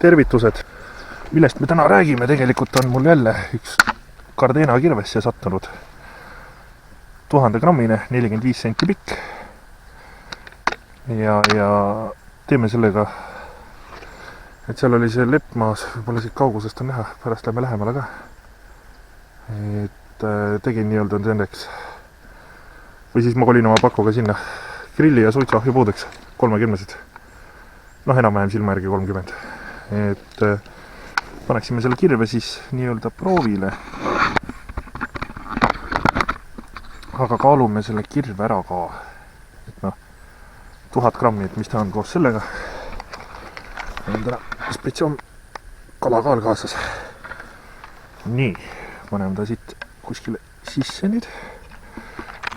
tervitused, millest me täna räägime. Tegelikult on mul jälle üks Gardena kirvesse sattunud 1000 grammine, 45 senti pikk ja teeme sellega, et seal oli see lepp maas, võib-olla siit kaugusest on näha, pärast lähme lähemale ka, et tegin nii-öelda nendeks või siis ma kolin oma pakuga sinna grilli ja suitsuahjupuudeks 30-sed, noh enam-vähem silma järgi 30, et paneksime selle kirve siis nii-öelda proovile, aga kaalume selle kirve ära ka, et noh 1000 grammi, et mis ta on koos sellega, on täna spetsioon kalakaal kaasas. Nii, paneme ta siit kuskile sisse nüüd,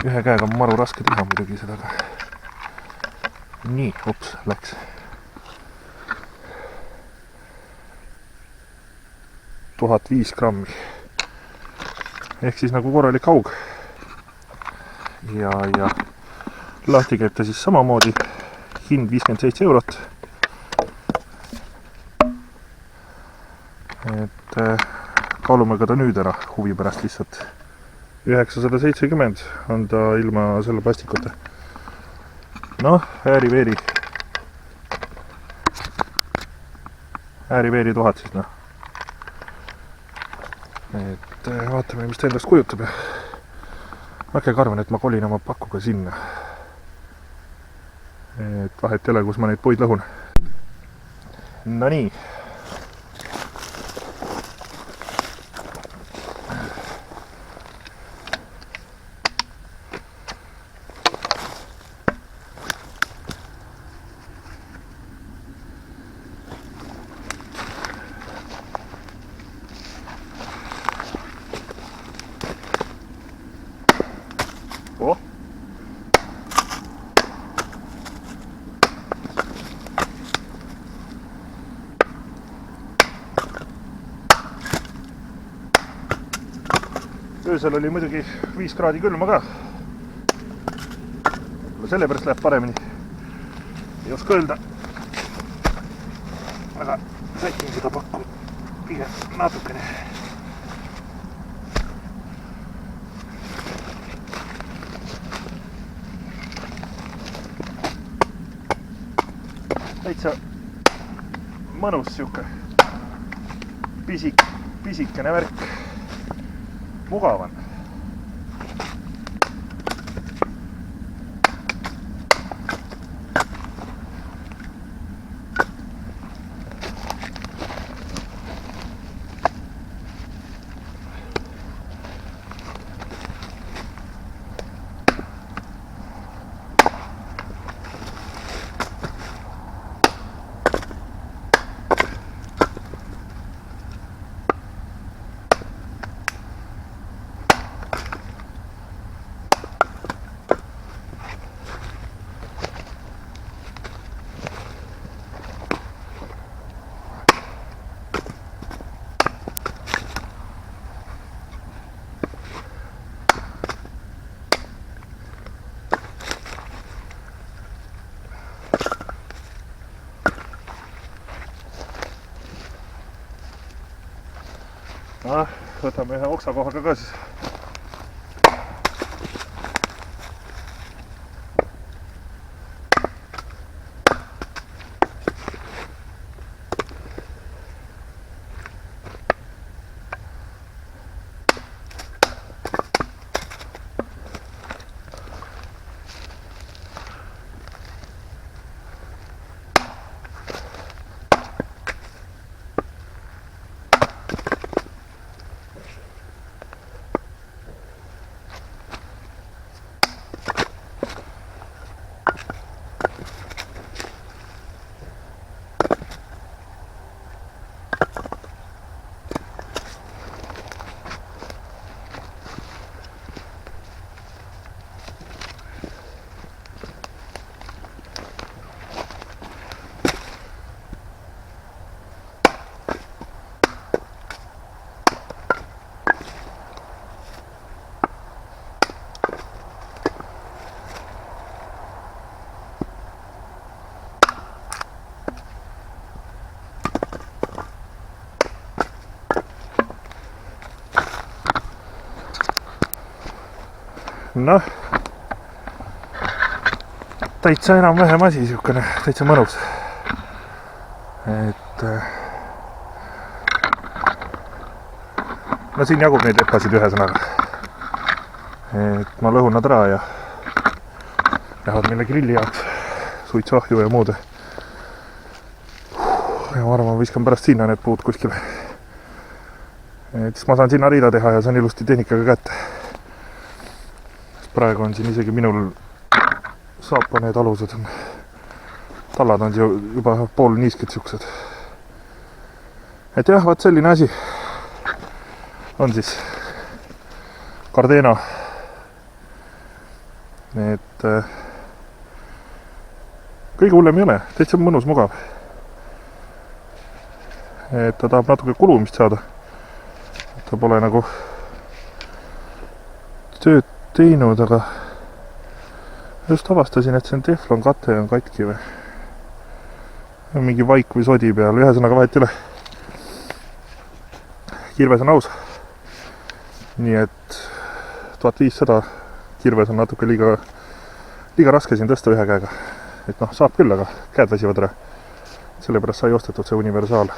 ühe käega on maru raske teha muidugi seda ka. Nii, ups, läks. Tuhat 5 grammi. Ehk siis nagu korralik haug. Ja lahti käib ta siis samamoodi. Hind 57 eurot. Et kaalume ka ta nüüd ära huvi pärast lihtsalt. 970 on ta ilma selle plastikuta. Noh, ääri-veeri 1000 siis noh. Et vaatame, mis ta endast kujutab ja ma ikkagi arvan, et ma kolin oma pakuga sinna. Et vahet ei ole, kus ma neid puid lõhun. No nii. Öösel oli muidugi 5 kraadi külma ka. Selle pärast läheb paremini. Ei oska öelda. Aga sätin seda pakku pigem natukene. Täitsa mõnus siuke pisikene värk. Mugav on. Võtame ühe oksakohaga ka siis. noh, täitsa enam-vähem asi, siukene täitsa mõnus. Et no siin jagub neid lepasid ühesõnaga. Et ma lõhun nad ära ja lähevad meile grilli jaoks suitsuahju ja muude. Ja ma arvan, ma viskan pärast sinna need puud kuskile. Et siis ma saan sinna riida teha ja saan ilusti tehnikaga kätte. Praegu on siin isegi minul saapa need alused on. Tallad on juba pool niisked siuksed. Et jah, vaat selline asi on siis Gardena. Et kõige hullem ei ole, täitsa mõnus, mugav. Et ta tahab natuke kulumist saada. Ta pole nagu tööd teinud, aga just avastasin, et see on teflon kate on katki või mingi vaik või sodi peal, ühesõnaga vahet ei ole. Kirves on aus. Nii et 1500 kirves on natuke liiga raske siin tõsta ühe käega. Et noh, saab küll, aga käed väsivad ära. Sellepärast sai ostetud see universaal.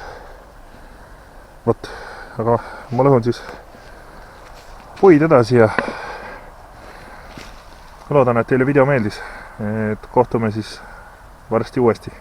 Vot, aga ma lõhun siis puid edasi ja loodan, et teile video meeldis. Et kohtume siis varsti uuesti.